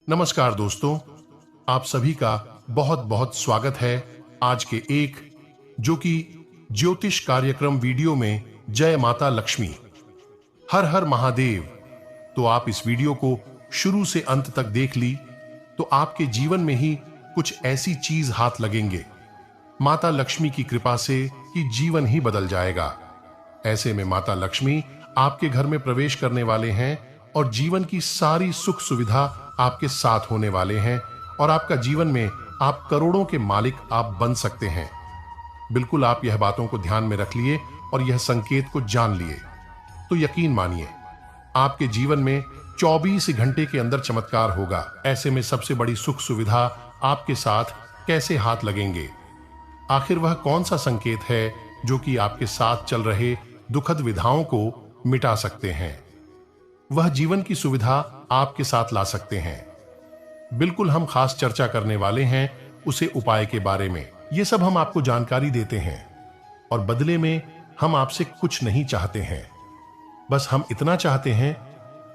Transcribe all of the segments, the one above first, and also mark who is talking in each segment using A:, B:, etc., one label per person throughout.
A: नमस्कार दोस्तों, आप सभी का बहुत बहुत स्वागत है आज के एक जो कि ज्योतिष कार्यक्रम वीडियो में जय माता लक्ष्मी हर हर महादेव। तो आप इस वीडियो को शुरू से अंत तक देख ली तो आपके जीवन में ही कुछ ऐसी चीज हाथ लगेंगे माता लक्ष्मी की कृपा से कि जीवन ही बदल जाएगा। ऐसे में माता लक्ष्मी आपके घर में प्रवेश करने वाले हैं और जीवन की सारी सुख सुविधा आपके साथ होने वाले हैं और आपका जीवन में आप करोड़ों के मालिक आप बन सकते हैं। बिल्कुल आप यह बातों को ध्यान में रख लिए और यह संकेत को जान लिए तो यकीन मानिए आपके जीवन में 24 घंटे के अंदर चमत्कार होगा। ऐसे में सबसे बड़ी सुख सुविधा आपके साथ कैसे हाथ लगेंगे? आखिर वह कौन सा संकेत है जो कि आपके साथ चल रहे दुखद विधाओं को मिटा सकते हैं? वह जीवन की सुविधा आपके साथ ला सकते हैं। बिल्कुल हम खास चर्चा करने वाले हैं उसे उपाय के बारे में। यह सब हम आपको जानकारी देते हैं और बदले में हम आपसे कुछ नहीं चाहते हैं। बस हम इतना चाहते हैं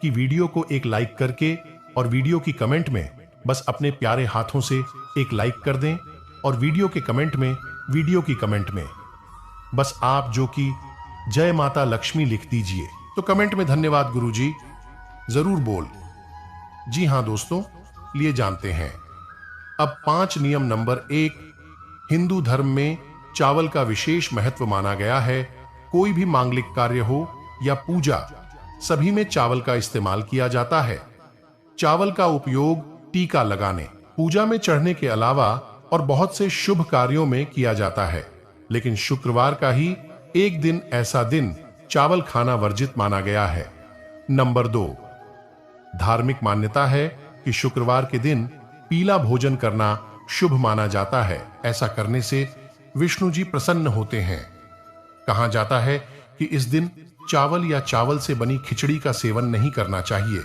A: कि वीडियो को एक लाइक करके और वीडियो की कमेंट में बस अपने प्यारे हाथों से एक लाइक कर दें और वीडियो के कमेंट में बस आप जो कि जय माता लक्ष्मी लिख दीजिए। तो कमेंट में धन्यवाद गुरुजी जरूर बोल। जी हां दोस्तों, लिए जानते हैं अब 5 नियम। नंबर 1, हिंदू धर्म में चावल का विशेष महत्व माना गया है। कोई भी मांगलिक कार्य हो या पूजा, सभी में चावल का इस्तेमाल किया जाता है। चावल का उपयोग टीका लगाने, पूजा में चढ़ने के अलावा और बहुत से शुभ कार्यों में किया जाता है। लेकिन शुक्रवार का ही एक दिन ऐसा दिन चावल खाना वर्जित माना गया है। नंबर 2, धार्मिक मान्यता है कि शुक्रवार के दिन पीला भोजन करना शुभ माना जाता है। ऐसा करने से विष्णु जी प्रसन्न होते हैं। कहा जाता है कि इस दिन चावल या चावल से बनी खिचड़ी का सेवन नहीं करना चाहिए।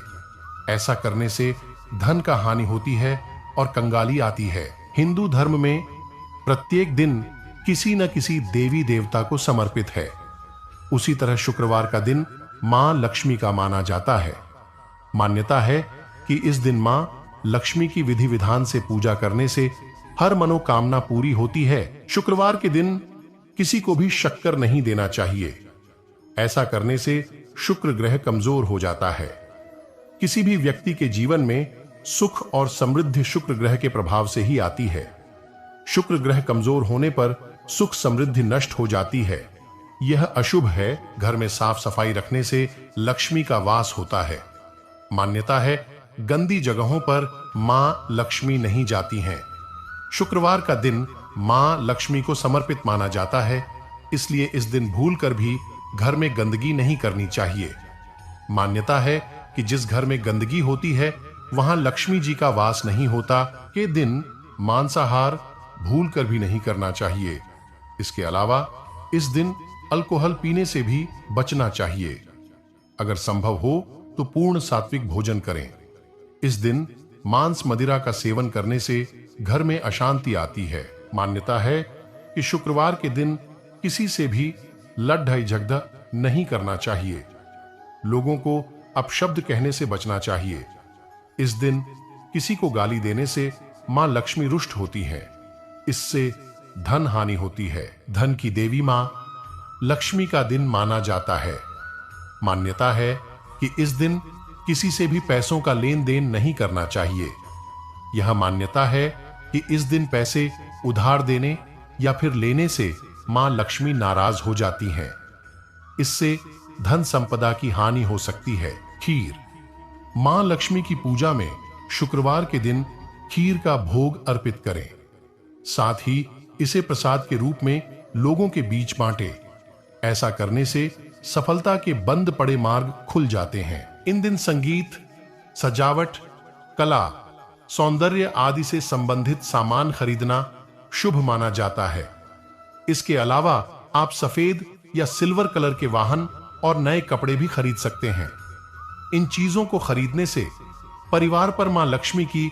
A: ऐसा करने से धन का हानि होती है और कंगाली आती है। हिंदू धर्म में प्रत्येक दिन किसी न किसी देवी देवता को समर्पित है। उसी तरह शुक्रवार का दिन मां लक्ष्मी का माना जाता है। मान्यता है कि इस दिन मां लक्ष्मी की विधि विधान से पूजा करने से हर मनोकामना पूरी होती है। शुक्रवार के दिन किसी को भी शक्कर नहीं देना चाहिए। ऐसा करने से शुक्र ग्रह कमजोर हो जाता है। किसी भी व्यक्ति के जीवन में सुख और समृद्धि शुक्र ग्रह के प्रभाव से ही आती है। शुक्र ग्रह कमजोर होने पर सुख समृद्धि नष्ट हो जाती है। यह अशुभ है। घर में साफ सफाई रखने से लक्ष्मी का वास होता है। मान्यता है गंदी जगहों पर मां लक्ष्मी नहीं जाती हैं। शुक्रवार का दिन मां लक्ष्मी को समर्पित माना जाता है, इसलिए इस दिन भूलकर भी घर में गंदगी नहीं करनी चाहिए। मान्यता है कि जिस घर में गंदगी होती है वहां लक्ष्मी जी का वास नहीं होता। के दिन मांसाहार भूलकर भी नहीं करना चाहिए। इसके अलावा इस दिन अल्कोहल पीने से भी बचना चाहिए। अगर संभव हो तो पूर्ण सात्विक भोजन करें। इस दिन मांस मदिरा का सेवन करने से घर में अशांति आती है। मान्यता है कि शुक्रवार के दिन किसी से भी लड़ाई झगड़ा नहीं करना चाहिए। लोगों को अपशब्द कहने से बचना चाहिए। इस दिन किसी को गाली देने से मां लक्ष्मी रुष्ट होती है। इससे धन हानि होती है। धन की देवी मां लक्ष्मी का दिन माना जाता है। मान्यता है कि इस दिन किसी से भी पैसों का लेन देन नहीं करना चाहिए। यह मान्यता है कि इस दिन पैसे उधार देने या फिर लेने से मां लक्ष्मी नाराज हो जाती हैं। इससे धन संपदा की हानि हो सकती है। खीर, मां लक्ष्मी की पूजा में शुक्रवार के दिन खीर का भोग अर्पित करें। साथ ही इसे प्रसाद के रूप में लोगों के बीच बांटें। ऐसा करने से सफलता के बंद पड़े मार्ग खुल जाते हैं। इन दिन संगीत, सजावट, कला, सौंदर्य आदि से संबंधित सामान खरीदना शुभ माना जाता है। इसके अलावा आप सफेद या सिल्वर कलर के वाहन और नए कपड़े भी खरीद सकते हैं। इन चीजों को खरीदने से परिवार पर मां लक्ष्मी की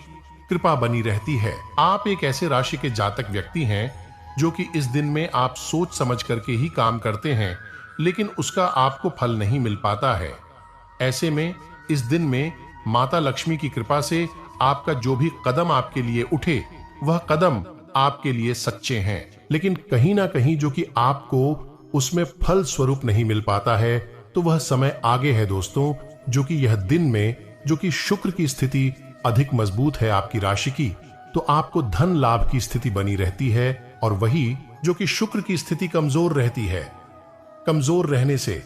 A: कृपा बनी रहती है। आप एक ऐसे राशि के जातक व्यक्ति हैं जो कि इस दिन में आप सोच समझ करके ही काम करते हैं, लेकिन उसका आपको फल नहीं मिल पाता है। ऐसे में इस दिन में माता लक्ष्मी की कृपा से आपका जो भी कदम आपके लिए उठे वह कदम आपके लिए सच्चे हैं, लेकिन कहीं ना कहीं जो कि आपको उसमें फल स्वरूप नहीं मिल पाता है, तो वह समय आगे है दोस्तों, जो कि यह दिन में जो कि शुक्र की स्थिति अधिक मजबूत है आपकी राशि की, तो आपको धन लाभ की स्थिति बनी रहती है। और वही जो कि शुक्र की स्थिति कमजोर रहती है, कमजोर रहने से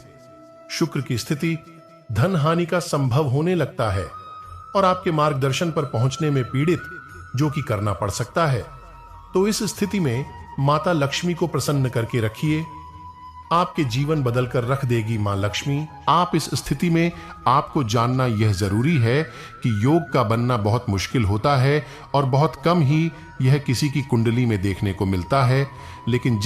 A: शुक्र की स्थिति धन हानि का संभव होने लगता है और आपके मार्गदर्शन पर पहुंचने में पीड़ित जो कि करना पड़ सकता है। तो इस स्थिति में माता लक्ष्मी को प्रसन्न करके रखिए, आपके जीवन बदल कर रख देगी मां लक्ष्मी। आप इस स्थिति में आपको जानना यह जरूरी है कि योग का बनना बहुत मुश्किल होता है और बहुत कम ही यह किसी की कुंडली में देखने को मिलता है, लेकिन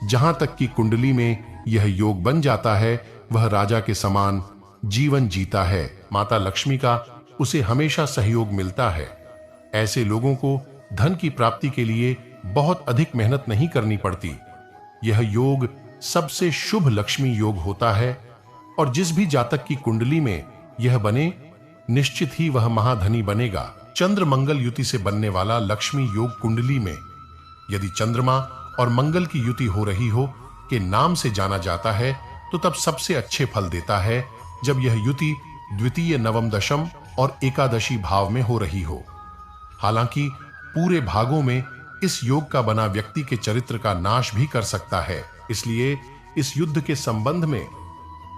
A: जहां तक की कुंडली में यह योग बन जाता है वह राजा के समान जीवन जीता है। माता लक्ष्मी का उसे हमेशा सहयोग मिलता है। ऐसे लोगों को धन की प्राप्ति के लिए बहुत अधिक मेहनत नहीं करनी पड़ती। यह योग सबसे शुभ लक्ष्मी योग होता है और जिस भी जातक की कुंडली में यह बने निश्चित ही वह महाधनी बनेगा। चंद्र मंगल युति से बनने वाला लक्ष्मी योग कुंडली में यदि चंद्रमा और मंगल की युति हो रही हो के नाम से जाना जाता है, तो तब सबसे अच्छे फल देता है जब यह युति द्वितीय, नवम, दशम और एकादशी भाव में हो रही हो। हालांकि पूरे भागों में इस योग का बना व्यक्ति के चरित्र का नाश भी कर सकता है, इसलिए इस युद्ध के संबंध में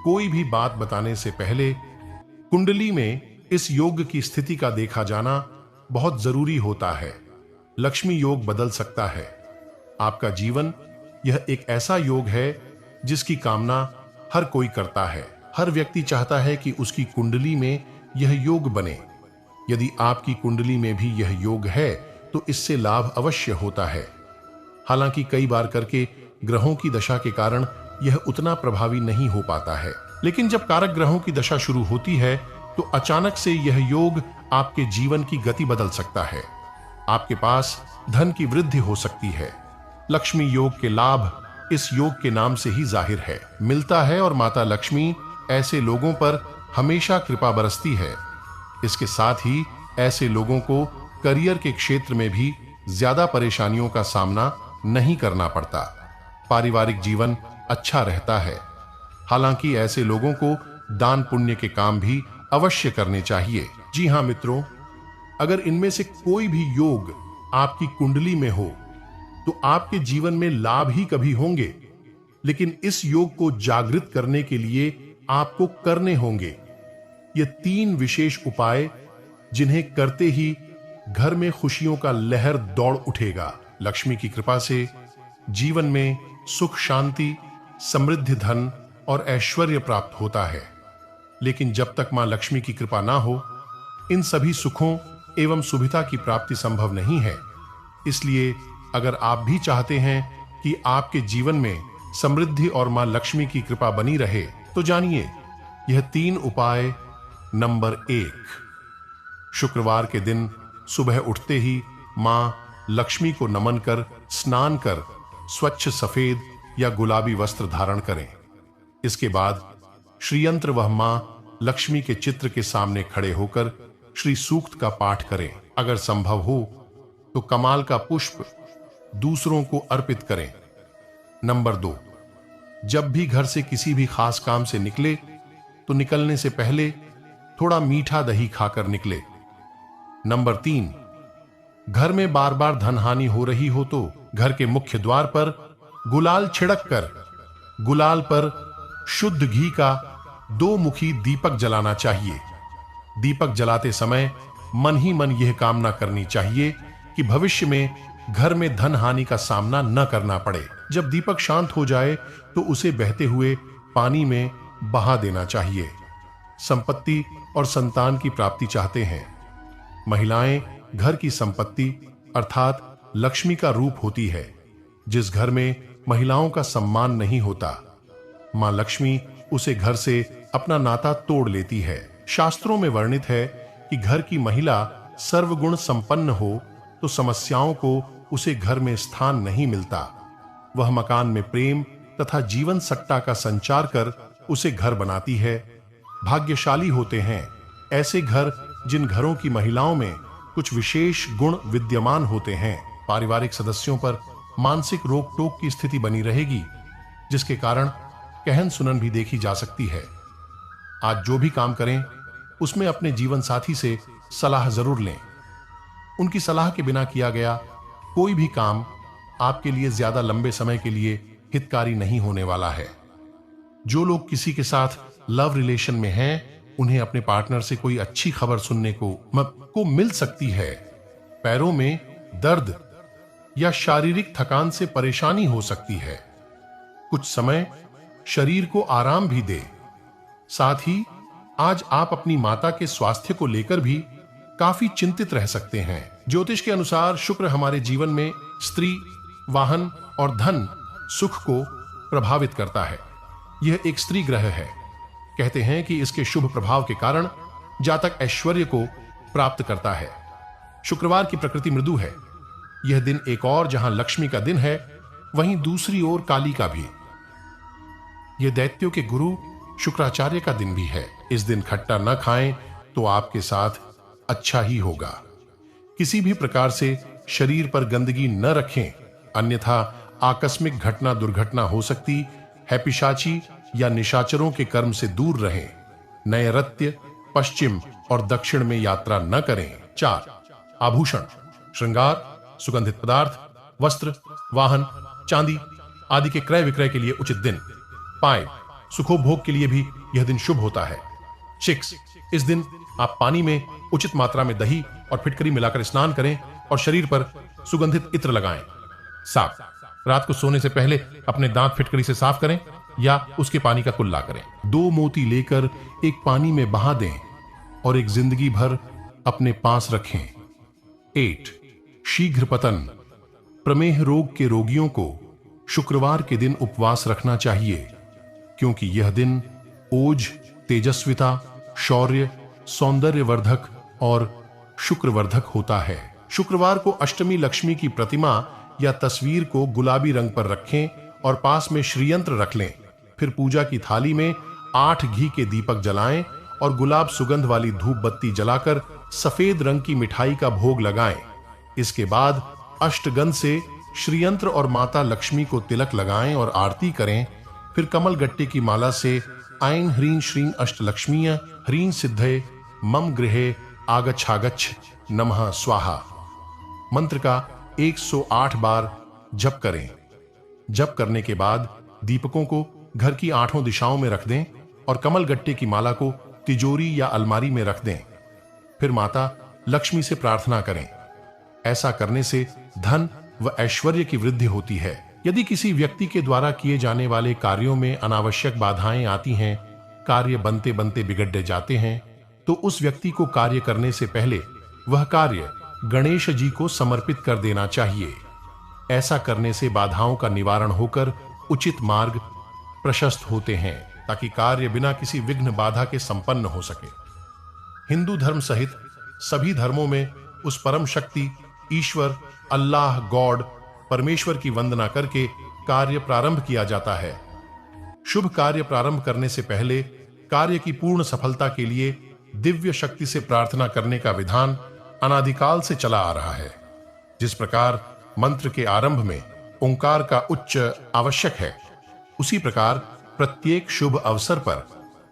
A: कोई भी बात बताने से पहले कुंडली में इस योग की स्थिति का देखा जाना बहुत जरूरी होता है। लक्ष्मी योग बदल सकता है आपका जीवन। यह एक ऐसा योग है जिसकी कामना हर कोई करता है। हर व्यक्ति चाहता है कि उसकी कुंडली में यह योग बने। यदि आपकी कुंडली में भी यह योग है तो इससे लाभ अवश्य होता है। हालांकि कई बार करके ग्रहों की दशा के कारण यह उतना प्रभावी नहीं हो पाता है, लेकिन जब कारक ग्रहों की दशा शुरू होती है तो अचानक से यह योग आपके जीवन की गति बदल सकता है। आपके पास धन की वृद्धि हो सकती है। लक्ष्मी योग के लाभ इस योग के नाम से ही जाहिर है, मिलता है और माता लक्ष्मी ऐसे लोगों पर हमेशा कृपा बरसती है। इसके साथ ही ऐसे लोगों को करियर के क्षेत्र में भी ज्यादा परेशानियों का सामना नहीं करना पड़ता। पारिवारिक जीवन अच्छा रहता है। हालांकि ऐसे लोगों को दान पुण्य के काम भी अवश्य करने चाहिए। जी हां मित्रों, अगर इनमें से कोई भी योग आपकी कुंडली में हो तो आपके जीवन में लाभ ही कभी होंगे, लेकिन इस योग को जागृत करने के लिए आपको करने होंगे ये 3 विशेष उपाय, जिन्हें करते ही घर में खुशियों का लहर दौड़ उठेगा। लक्ष्मी की कृपा से जीवन में सुख, शांति, समृद्धि, धन और ऐश्वर्य प्राप्त होता है। लेकिन जब तक मां लक्ष्मी की कृपा ना हो, इन सभी सुखों एवं सुविधा की प्राप्ति संभव नहीं है। इसलिए अगर आप भी चाहते हैं कि आपके जीवन में समृद्धि और मां लक्ष्मी की कृपा बनी रहे, तो जानिए यह 3 उपाय। नंबर 1, शुक्रवार के दिन सुबह उठते ही मां लक्ष्मी को नमन कर स्नान कर स्वच्छ सफेद या गुलाबी वस्त्र धारण करें। इसके बाद श्रीयंत्र व मां लक्ष्मी के चित्र के सामने खड़े होकर श्री सूक्त का पाठ करें। अगर संभव हो तो कमाल का पुष्प दूसरों को अर्पित करें। नंबर 2, जब भी घर से किसी भी खास काम से निकले तो निकलने से पहले थोड़ा मीठा दही खाकर निकले। नंबर 3, घर में बार बार धन हानि हो रही हो तो घर के मुख्य द्वार पर गुलाल छिड़क कर गुलाल पर शुद्ध घी का 2 मुखी दीपक जलाना चाहिए। दीपक जलाते समय मन ही मन यह कामना करनी चाहिए कि भविष्य में घर में धन हानि का सामना न करना पड़े। जब दीपक शांत हो जाए तो उसे बहते हुए पानी में बहा देना चाहिए। संपत्ति और संतान की प्राप्ति चाहते हैं। महिलाएं घर की संपत्ति अर्थात लक्ष्मी का रूप होती है। जिस घर में महिलाओं का सम्मान नहीं होता, मां लक्ष्मी उसे घर से अपना नाता तोड़ लेती है। शास्त्रों में वर्णित है कि घर की महिला सर्वगुण संपन्न हो तो समस्याओं को उसे घर में स्थान नहीं मिलता। वह मकान में प्रेम तथा जीवन सट्टा का संचार कर उसे घर बनाती है। भाग्यशाली होते हैं ऐसे घर जिन घरों की महिलाओं में कुछ विशेष गुण विद्यमान होते हैं। पारिवारिक सदस्यों पर मानसिक रोक टोक की स्थिति बनी रहेगी, जिसके कारण कहन सुनन भी देखी जा सकती है। आज जो भी काम करें उसमें अपने जीवन साथी से सलाह जरूर लें। उनकी सलाह के बिना किया गया कोई भी काम आपके लिए ज्यादा लंबे समय के लिए हितकारी नहीं होने वाला है। जो लोग किसी के साथ लव रिलेशन में हैं, उन्हें अपने पार्टनर से कोई अच्छी खबर सुनने को मिल सकती है। पैरों में दर्द या शारीरिक थकान से परेशानी हो सकती है। कुछ समय शरीर को आराम भी दे। साथ ही आज आप अपनी माता के स्वास्थ्य को लेकर भी काफी चिंतित रह सकते हैं। ज्योतिष के अनुसार शुक्र हमारे जीवन में स्त्री, वाहन और धन सुख को प्रभावित करता है। यह एक स्त्री ग्रह है। कहते हैं कि इसके शुभ प्रभाव के कारण जातक ऐश्वर्य को प्राप्त करता है। शुक्रवार की प्रकृति मृदु है। यह दिन एक और जहां लक्ष्मी का दिन है, वहीं दूसरी ओर काली का भी। यह दैत्यों के गुरु शुक्राचार्य का दिन भी है। इस दिन खट्टा न खाएं तो आपके साथ अच्छा ही होगा। किसी भी प्रकार से शरीर पर गंदगी न रखें, अन्यथा आकस्मिक घटना दुर्घटना हो सकती है। पिशाची या निशाचरों के कर्म से दूर रहें। नैऋत्य, पश्चिम और दक्षिण में यात्रा न करें। 4. आभूषण, श्रृंगार, सुगंधित पदार्थ, वस्त्र, वाहन, चांदी आदि के क्रय विक्रय के लिए उचित दिन। 5. सुखोभोग के लिए भी यह दिन शुभ होता है। 6. इस दिन आप पानी में उचित मात्रा में दही और फिटकरी मिलाकर स्नान करें और शरीर पर सुगंधित इत्र लगाएं। 7. रात को सोने से पहले अपने दांत फिटकरी से साफ करें या उसके पानी का कुल्ला करें। 2 मोती लेकर एक पानी में बहा दें और एक जिंदगी भर अपने पास रखें। 8. शीघ्र पतन, प्रमेह रोग के रोगियों को शुक्रवार के दिन उपवास रखना चाहिए, क्योंकि यह दिन ओज, तेजस्विता, शौर्य, सौंदर्यवर्धक और शुक्रवर्धक होता है। शुक्रवार को अष्टमी लक्ष्मी की प्रतिमा या तस्वीर को गुलाबी रंग पर रखें और पास में श्रीयंत्र रख लें। फिर पूजा की थाली में 8 घी के दीपक जलाएं और गुलाब सुगंध वाली धूप बत्ती जलाकर सफेद रंग की मिठाई का भोग लगाएं। इसके बाद अष्टगंध से श्रीयंत्र और माता लक्ष्मी को तिलक लगाएं और आरती करें। फिर कमल गट्टे की माला से ऐं ह्रीं श्रीं अष्टलक्ष्मीय ह्रीं सिद्धये मम गृहे आगच्छागच्छ नमः स्वाहा मंत्र का 108 बार जप करें। जप करने के बाद दीपकों को घर की 8 दिशाओं में रख दें और कमल गट्टे की माला को तिजोरी या अलमारी में रख दें। फिर माता लक्ष्मी से प्रार्थना करें। ऐसा करने से धन व ऐश्वर्य की वृद्धि होती है। यदि किसी व्यक्ति के द्वारा किए जाने वाले कार्यों में अनावश्यक बाधाएं आती हैं, कार्य बनते बनते बिगड़ जाते हैं, तो उस व्यक्ति को कार्य करने से पहले वह कार्य गणेश जी को समर्पित कर देना चाहिए। ऐसा करने से बाधाओं का निवारण होकर उचित मार्ग प्रशस्त होते हैं, ताकि कार्य बिना किसी विघ्न बाधा के संपन्न हो सके। हिंदू धर्म सहित सभी धर्मों में उस परम शक्ति ईश्वर अल्लाह गॉड परमेश्वर की वंदना करके कार्य प्रारंभ किया जाता है। शुभ कार्य प्रारंभ करने से पहले कार्य की पूर्ण सफलता के लिए दिव्य शक्ति से प्रार्थना करने का विधान अनादिकाल से चला आ रहा है। जिस प्रकार मंत्र के आरंभ में ओंकार का उच्च आवश्यक है, उसी प्रकार प्रत्येक शुभ अवसर पर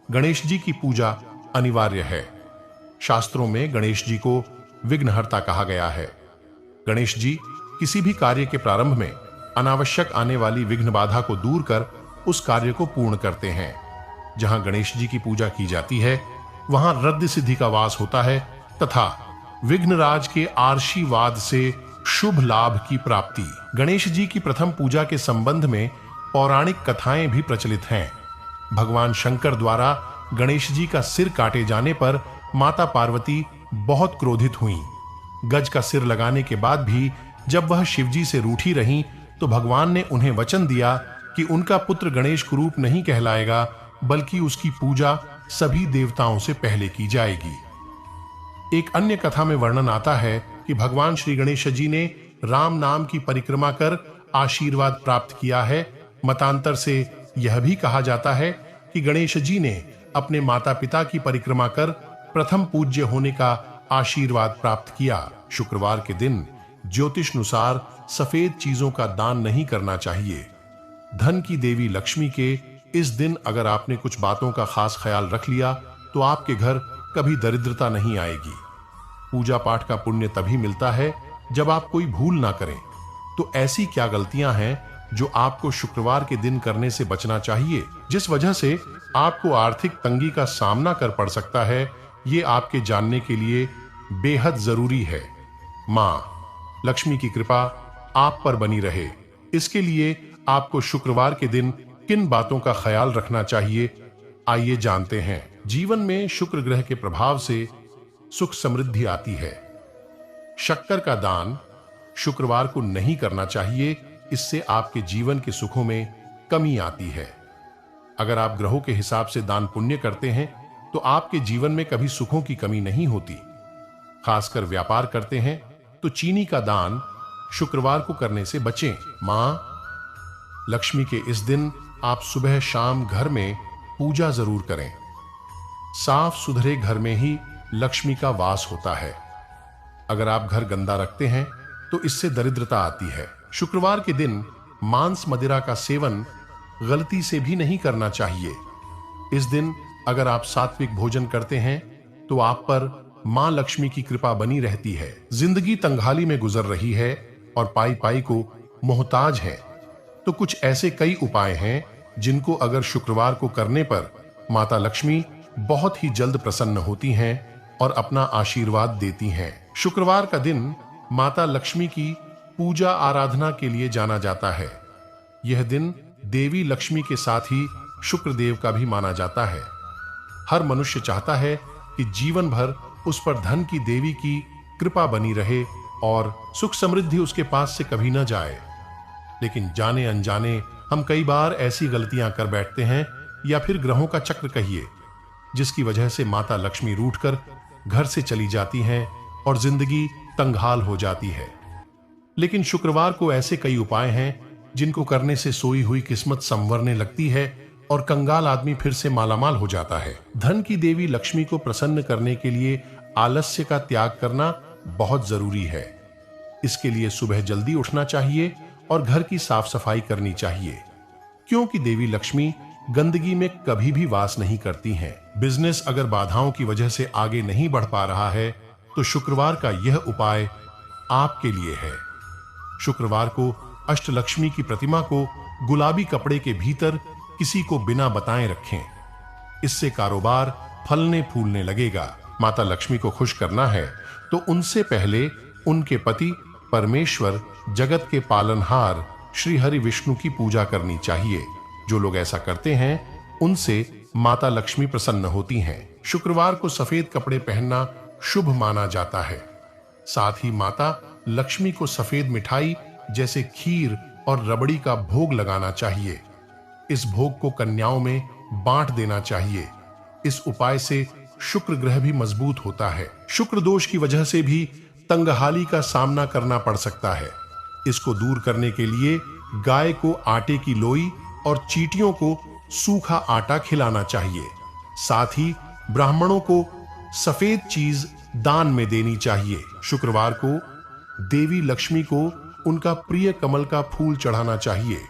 A: गणेश जी की पूजा अनिवार्य है। शास्त्रों में गणेश जी को विघ्नहर्ता कहा गया है। गणेश जी किसी भी कार्य के प्रारंभ में अनावश्यक आने वाली विघ्न बाधा को दूर कर उस कार्य को पूर्ण करते हैं। जहां गणेश जी की पूजा की जाती है, वहां रद्द सिद्धि का वास होता है तथा विघ्नराज के आशीर्वाद से शुभ लाभ की प्राप्ति। गणेश जी की प्रथम पूजा के संबंध में पौराणिक कथाएं भी प्रचलित हैं। भगवान शंकर द्वारा गणेश जी का सिर काटे जाने पर माता पार्वती बहुत क्रोधित हुईं। गज का सिर लगाने के बाद भी जब वह शिवजी से रूठी रहीं, तो भगवान ने उन्हें वचन दिया कि उनका पुत्र गणेश कुरूप नहीं कहलाएगा, बल्कि उसकी पूजा सभी देवताओं से पहले की जाएगी। एक अन्य कथा में वर्णन आता है कि भगवान श्री गणेश जी ने राम नाम की परिक्रमा कर आशीर्वाद प्राप्त किया है। मतांतर से यह भी कहा जाता है कि गणेश जी ने अपने माता पिता की परिक्रमा कर प्रथम पूज्य होने का आशीर्वाद प्राप्त किया। शुक्रवार के दिन ज्योतिषानुसार सफेद चीजों का दान नहीं करना चाहिए। धन की देवी लक्ष्मी के इस दिन अगर आपने कुछ बातों का खास ख्याल रख लिया तो आपके घर कभी दरिद्रता नहीं आएगी। पूजा पाठ का पुण्य तभी मिलता है जब आप कोई भूल ना करें। तो ऐसी क्या गलतियां हैं जो आपको शुक्रवार के दिन करने से बचना चाहिए, जिस वजह से आपको आर्थिक तंगी का सामना कर पड़ सकता है, ये आपके जानने के लिए बेहद जरूरी है। मां लक्ष्मी की कृपा आप पर बनी रहे, इसके लिए आपको शुक्रवार के दिन किन बातों का ख्याल रखना चाहिए, आइए जानते हैं। जीवन में शुक्र ग्रह के प्रभाव से सुख समृद्धि आती है। शक्कर का दान शुक्रवार को नहीं करना चाहिए, इससे आपके जीवन के सुखों में कमी आती है। अगर आप ग्रहों के हिसाब से दान पुण्य करते हैं तो आपके जीवन में कभी सुखों की कमी नहीं होती। खासकर व्यापार करते हैं तो चीनी का दान शुक्रवार को करने से बचें। मां लक्ष्मी के इस दिन आप सुबह शाम घर में पूजा जरूर करें। साफ सुथरे घर में ही लक्ष्मी का वास होता है। अगर आप घर गंदा रखते हैं तो इससे दरिद्रता आती है। शुक्रवार के दिन मांस मदिरा का सेवन गलती से भी नहीं करना चाहिए। इस दिन अगर आप सात्विक भोजन करते हैं तो आप पर मां लक्ष्मी की कृपा बनी रहती है। जिंदगी तंगहाली में गुजर रही है और पाई पाई को मोहताज है, तो कुछ ऐसे कई उपाय हैं जिनको अगर शुक्रवार को करने पर माता लक्ष्मी बहुत ही जल्द प्रसन्न होती हैं और अपना आशीर्वाद देती हैं। शुक्रवार का दिन माता लक्ष्मी की पूजा आराधना के लिए जाना जाता है। यह दिन देवी लक्ष्मी के साथ ही शुक्रदेव का भी माना जाता है। हर मनुष्य चाहता है कि जीवन भर उस पर धन की देवी की कृपा बनी रहे और सुख समृद्धि उसके पास से कभी न जाए। लेकिन जाने अनजाने हम कई बार ऐसी गलतियां कर बैठते हैं, या फिर ग्रहों का चक्र कहिए, जिसकी वजह से माता लक्ष्मी रूठकर घर से चली जाती हैं और जिंदगी तंगहाल हो जाती है। लेकिन शुक्रवार को ऐसे कई उपाय हैं जिनको करने से सोई हुई किस्मत संवरने लगती है और कंगाल आदमी फिर से मालामाल हो जाता है। धन की देवी लक्ष्मी को प्रसन्न करने के लिए आलस्य का त्याग करना बहुत जरूरी है। इसके लिए सुबह जल्दी उठना चाहिए और घर की साफ सफाई करनी चाहिए, क्योंकि देवी लक्ष्मी गंदगी में कभी भी वास नहीं करती हैं। बिजनेस अगर बाधाओं की वजह से आगे नहीं बढ़ पा रहा है तो शुक्रवार का यह उपाय आपके लिए है। शुक्रवार को अष्टलक्ष्मी की प्रतिमा को गुलाबी कपड़े के भीतर किसी को बिना बताए रखें। इससे कारोबार फलने फूलने लगेगा। माता लक्ष्मी को खुश करना है तो उनसे पहले उनके पति परमेश्वर जगत के पालनहार श्री हरि विष्णु की पूजा करनी चाहिए। जो लोग ऐसा करते हैं उनसे माता लक्ष्मी प्रसन्न होती हैं। शुक्रवार को सफेद कपड़े पहनना शुभ माना जाता है। साथ ही माता लक्ष्मी को सफेद मिठाई जैसे खीर और रबड़ी का भोग लगाना चाहिए। इस भोग को कन्याओं में बांट देना चाहिए। इस उपाय से शुक्र ग्रह भी मजबूत होता है। शुक्र दोष की वजह से भी तंगहाली का सामना करना पड़ सकता है। इसको दूर करने के लिए गाय को आटे की लोई और चींटियों को सूखा आटा खिलाना चाहिए। साथ ही ब्राह्मणों को सफेद चीज दान में देनी चाहिए। शुक्रवार को देवी लक्ष्मी को उनका प्रिय कमल का फूल चढ़ाना चाहिए।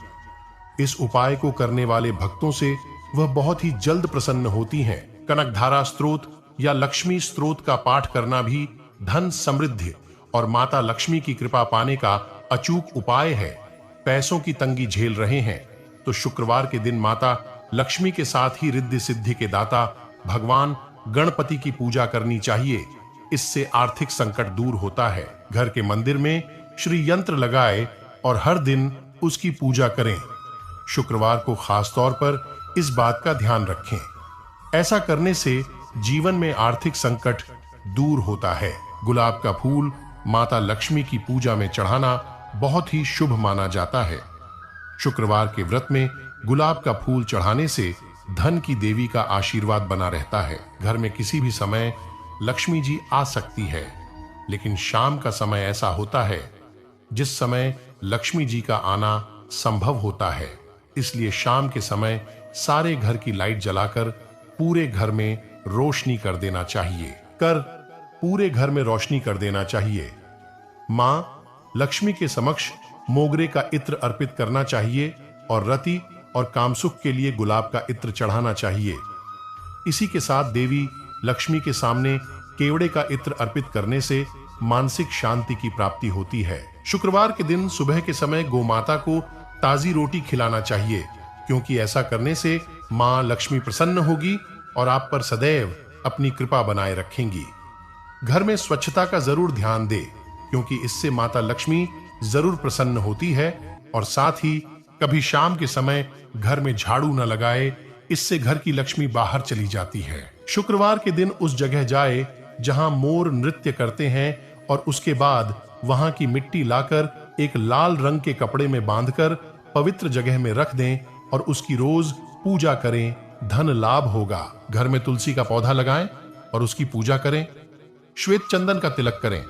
A: इस उपाय को करने वाले भक्तों से वह बहुत ही जल्द प्रसन्न होती हैं। कनकधारा स्त्रोत या लक्ष्मी स्त्रोत का पाठ करना भी धन समृद्धि और माता लक्ष्मी की कृपा पाने का अचूक उपाय है। पैसों की तंगी झेल रहे हैं तो शुक्रवार के दिन माता लक्ष्मी के साथ ही रिद्धि सिद्धि के दाता भगवान गणपति की पूजा करनी चाहिए। इससे आर्थिक संकट दूर होता है। घर के मंदिर में श्री यंत्र लगाए और हर दिन उसकी पूजा करें। शुक्रवार को खास तौर पर इस बात का ध्यान रखें। ऐसा करने से जीवन में आर्थिक संकट दूर होता है। गुलाब का फूल माता लक्ष्मी की पूजा में चढ़ाना बहुत ही शुभ माना जाता है। शुक्रवार के व्रत में गुलाब का फूल चढ़ाने से धन की देवी का आशीर्वाद बना रहता है। घर में किसी भी समय लक्ष्मी जी आ सकती है, लेकिन शाम का समय ऐसा होता है जिस समय लक्ष्मी जी का आना संभव होता है। इसलिए शाम के समय सारे घर की लाइट जलाकर पूरे घर में रोशनी कर देना चाहिए। कर पूरे घर में रोशनी कर देना चाहिए। मां लक्ष्मी के समक्ष मोगरे का इत्र अर्पित करना चाहिए और रति और कामसुख के लिए गुलाब का इत्र चढ़ाना चाहिए। इसी के साथ देवी लक्ष्मी के सामने केवड़े का इत्र अर्पित करने से मानसिक शांति की प्राप्ति होती है। शुक्रवार के दिन सुबह के समय गोमाता को ताजी रोटी खिलाना चाहिए, क्योंकि ऐसा करने से मां लक्ष्मी प्रसन्न होगी और आप पर सदैव अपनी कृपा बनाए रखेंगी। घर में स्वच्छता का जरूर ध्यान दे, क्योंकि इससे माता लक्ष्मी जरूर प्रसन्न होती है। और साथ ही कभी शाम के समय घर में झाड़ू न लगाए, इससे घर की लक्ष्मी बाहर चली जाती है। शुक्रवार के दिन उस जगह जाए जहां मोर नृत्य करते हैं और उसके बाद वहां की मिट्टी लाकर एक लाल रंग के कपड़े में बांधकर पवित्र जगह में रख दें और उसकी रोज पूजा करें, धन लाभ होगा। घर में तुलसी का पौधा लगाएं और उसकी पूजा करें। श्वेत चंदन का तिलक करें।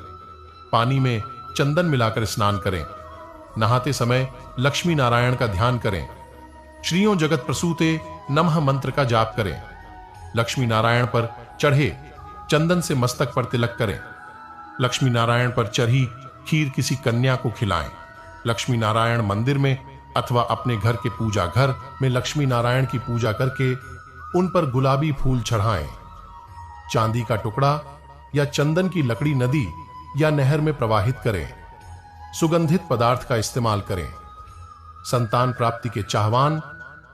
A: पानी में चंदन मिलाकर स्नान करें। नहाते समय लक्ष्मी नारायण का ध्यान करें। श्रियों जगत प्रसूते नमः मंत्र का जाप करें। लक्ष्मी नारायण पर चढ़े चंदन से मस्तक पर तिलक करें। लक्ष्मी नारायण पर चढ़ी खीर किसी कन्या को खिलाएं। लक्ष्मी नारायण मंदिर में अथवा अपने घर के पूजा घर में लक्ष्मी नारायण की पूजा करके उन पर गुलाबी फूल चढ़ाएं। चांदी का टुकड़ा या चंदन की लकड़ी नदी या नहर में प्रवाहित करें। सुगंधित पदार्थ का इस्तेमाल करें। संतान प्राप्ति के चाहवान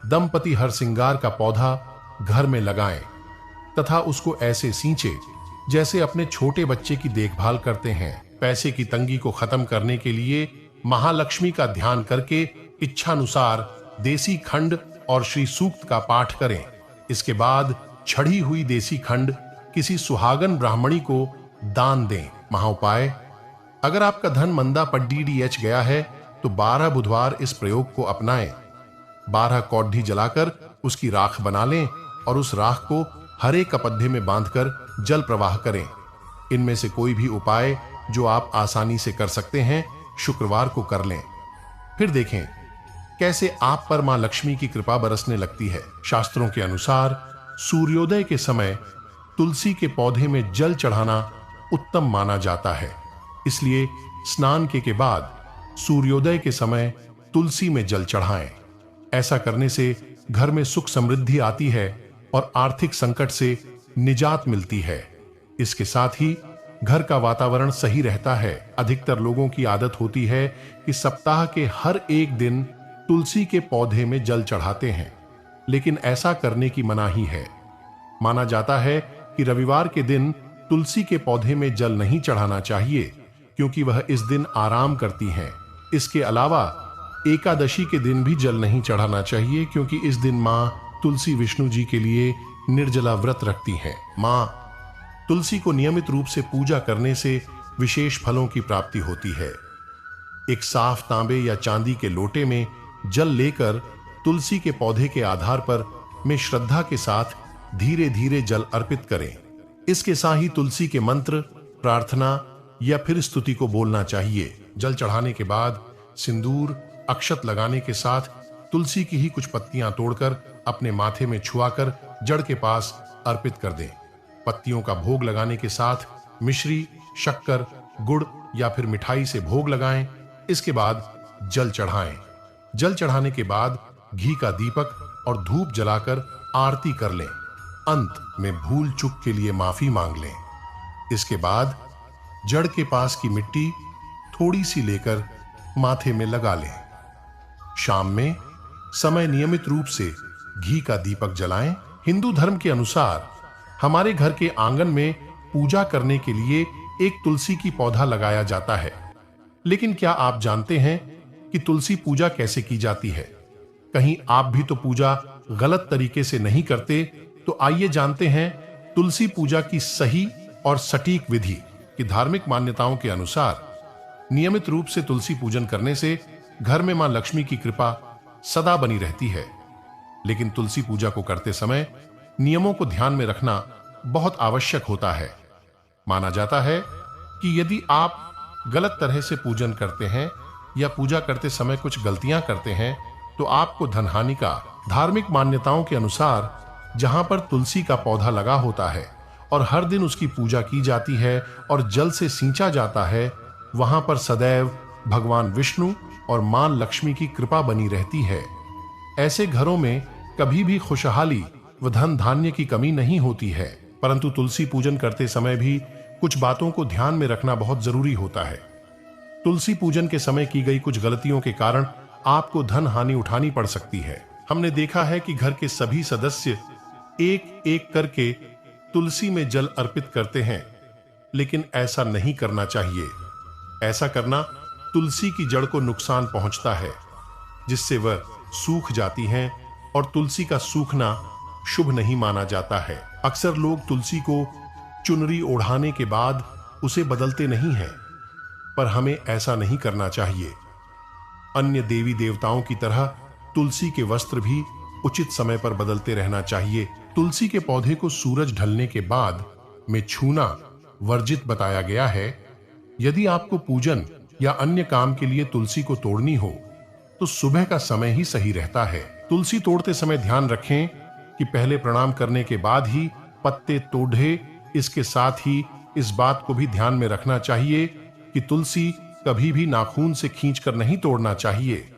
A: दंपति हर श्रृंगार का पौधा घर में लगाएं तथा उसको ऐसे सींचे जैसे अपने छोटे बच्चे की देखभाल करते हैं। पैसे की तंगी को खत्म करने के लिए महालक्ष्मी का ध्यान करके इच्छानुसार देसी खंड और श्री सूक्त का पाठ करें। इसके बाद छड़ी हुई देसी खंड किसी सुहागन ब्राह्मणी को दान दें। महाउपाय: अगर आपका धन मंदा पर DDH गया है तो 12 बुधवार इस प्रयोग को अपनाएं। 12 कौड्ढी जलाकर उसकी राख बना लें और उस राख को हरे कपद्धे में बांधकर जल प्रवाह करें। इनमें से कोई भी उपाय जो आप आसानी से कर सकते हैं, शुक्रवार को कर लें। फिर देखें कैसे आप पर मां लक्ष्मी की कृपा बरसने लगती है। शास्त्रों के अनुसार सूर्योदय के समय तुलसी के पौधे में जल चढ़ाना उत्तम माना जाता है। इसलिए स्नान के बाद सूर्योदय के समय तुलसी में जल चढ़ाएं। ऐसा करने से घर में सुख समृद्धि आती है और आर्थिक संकट से निजात मिलती है। इसके साथ ही घर का वातावरण सही रहता है। अधिकतर लोगों की आदत होती है कि सप्ताह के हर एक दिन तुलसी के पौधे में जल चढ़ाते हैं, लेकिन ऐसा करने की मनाही है। माना जाता है कि रविवार के दिन तुलसी के पौधे में जल नहीं चढ़ाना चाहिए, क्योंकि वह इस दिन आराम करती हैं। इसके अलावा एकादशी के दिन भी जल नहीं चढ़ाना चाहिए, क्योंकि इस दिन मां तुलसी विष्णु जी के लिए निर्जला व्रत रखती हैं। मां तुलसी को नियमित रूप से पूजा करने से विशेष फलों की प्राप्ति होती है। एक साफ तांबे या चांदी के लोटे में जल लेकर तुलसी के पौधे के आधार पर में श्रद्धा के साथ धीरे धीरे जल अर्पित करें। इसके साथ ही तुलसी के मंत्र, प्रार्थना या फिर स्तुति को बोलना चाहिए। जल चढ़ाने के बाद सिंदूर, अक्षत लगाने के साथ तुलसी की ही कुछ पत्तियां तोड़कर अपने माथे में छुआकर जड़ के पास अर्पित कर दें। पत्तियों का भोग लगाने के साथ मिश्री, शक्कर, गुड़ या फिर मिठाई से भोग लगाएं। इसके बाद जल चढ़ाएं। जल चढ़ाने के बाद घी का दीपक और धूप जलाकर आरती कर लें। अंत में भूल चूक के लिए माफी मांग लें। इसके बाद जड़ के पास की मिट्टी थोड़ी सी लेकर माथे में लगा लें। शाम में समय नियमित रूप से घी का दीपक जलाएं। हिंदू धर्म के अनुसार हमारे घर के आंगन में पूजा करने के लिए एक तुलसी की पौधा लगाया जाता है। लेकिन क्या आप जानते हैं कि तुलसी पूजा कैसे की जाती है? कहीं आप भी तो पूजा गलत तरीके से नहीं करते? तो आइए जानते हैं तुलसी पूजा की सही और सटीक विधि। कि धार्मिक मान्यताओं के अनुसार नियमित रूप से तुलसी पूजन करने से घर में मां लक्ष्मी की कृपा सदा बनी रहती है। लेकिन तुलसी पूजा को करते समय नियमों को ध्यान में रखना बहुत आवश्यक होता है। माना जाता है कि यदि आप गलत तरह से पूजन करते हैं या पूजा करते समय कुछ गलतियां करते हैं तो आपको धनहानि का। धार्मिक मान्यताओं के अनुसार जहां पर तुलसी का पौधा लगा होता है और हर दिन उसकी पूजा की जाती है और जल से सींचा जाता है, वहां पर सदैव भगवान विष्णु और मां लक्ष्मी की कृपा बनी रहती है। ऐसे घरों में कभी भी खुशहाली व धन धान्य की कमी नहीं होती है। परंतु तुलसी पूजन करते समय भी कुछ बातों को ध्यान में रखना बहुत जरूरी होता है। तुलसी पूजन के समय की गई कुछ गलतियों के कारण आपको धन हानि उठानी पड़ सकती है। हमने देखा है कि घर के सभी सदस्य एक एक करके तुलसी में जल अर्पित करते हैं, लेकिन ऐसा नहीं करना चाहिए। ऐसा करना तुलसी की जड़ को नुकसान पहुंचता है, जिससे वह सूख जाती हैं और तुलसी का सूखना शुभ नहीं माना जाता है। अक्सर लोग तुलसी को चुनरी ओढ़ाने के बाद उसे बदलते नहीं हैं, पर हमें ऐसा नहीं करना चाहिए। अन्य देवी देवताओं की तरह तुलसी के वस्त्र भी उचित समय पर बदलते रहना चाहिए। तुलसी के पौधे को सूरज ढलने के बाद में छूना वर्जित बताया गया है। यदि आपको पूजन या अन्य काम के लिए तुलसी को तोड़नी हो तो सुबह का समय ही सही रहता है। तुलसी तोड़ते समय ध्यान रखें कि पहले प्रणाम करने के बाद ही पत्ते तोड़े। इसके साथ ही इस बात को भी ध्यान में रखना चाहिए कि तुलसी कभी भी नाखून से खींचकर नहीं तोड़ना चाहिए।